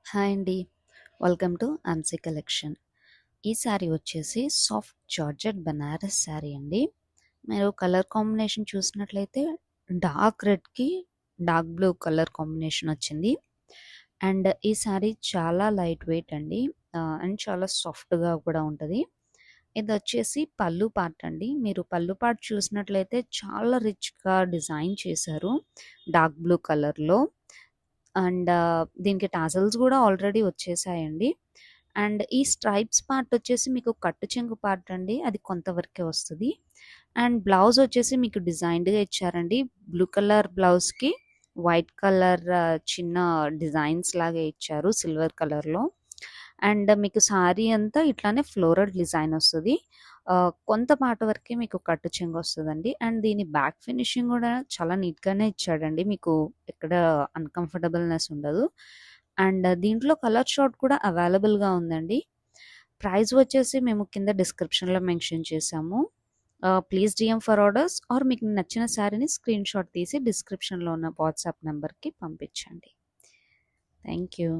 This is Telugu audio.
హాయ్ అండి. Welcome to Ansi collection. ఈ శారీ వచ్చేసి సాఫ్ట్ జార్జెట్ బనారస్ శారీ అండి. మీరు కలర్ కాంబినేషన్ చూసినట్లయితే డార్క్ రెడ్‌కి డార్క్ బ్లూ కలర్ కాంబినేషన్ వచ్చింది. అండ్ ఈ శారీ చాలా లైట్ వెయిట్ అండి. అండ్ చాలా సాఫ్ట్‌గా కూడా ఉంటది. ఇదొచ్చేసి పళ్ళు పార్ట్ అండి. మీరు పళ్ళు పార్ట్ చూసినట్లయితే చాలా రిచ్‌గా డిజైన్ చేశారు. డార్క్ బ్లూ కలర్‌లో. అండ్ దీనికి టాసెల్స్ గూడా ఆల్రెడీ వచ్చేసాయండి. అండ్ ఈ స్ట్రైప్స్ పార్ట్ వచ్చేసి మీకు కట్టు చెంగు పార్ట్ అండి. అది కొంతవరకే వస్తది. అండ్ బ్లౌజ్ వచ్చేసి మీకు డిజైన్డ్‌గా ఇచ్చారండి. బ్లూ కలర్ బ్లౌజ్‌కి వైట్ కలర్ చిన్న డిజైన్స్ లాగా ఇచ్చారు సిల్వర్ కలర్‌లో. అండ్ మీకు సారీ అంతా ఇట్లానే ఫ్లోరల్ డిజైన్ వస్తది. కొంత పార్ట్ వరకే మీకు కట్టు చెంగు వస్తదండి. అండ్ దీని బ్యాక్ ఫినిషింగ్ గూడా చాలా నీట్‌గానే ఇచ్చాడండి. మీకు ఎక్కడ అన్‌కంఫర్టబుల్‌నెస్ ఉండదు. అండ్ దీంట్లో కలర్ చార్ట్ కూడా అవైలబుల్‌గా ఉందండి. ప్రైస్ వచ్చేసి మేము కింద డిస్క్రిప్షన్‌లో మెన్షన్ చేశాము. Please DM for orders or మీకు నచ్చిన శారీని స్క్రీన్‌షాట్ తీసి డిస్క్రిప్షన్‌లో ఉన్న వాట్సాప్ నంబర్‌కి పంపించండి. Thank you.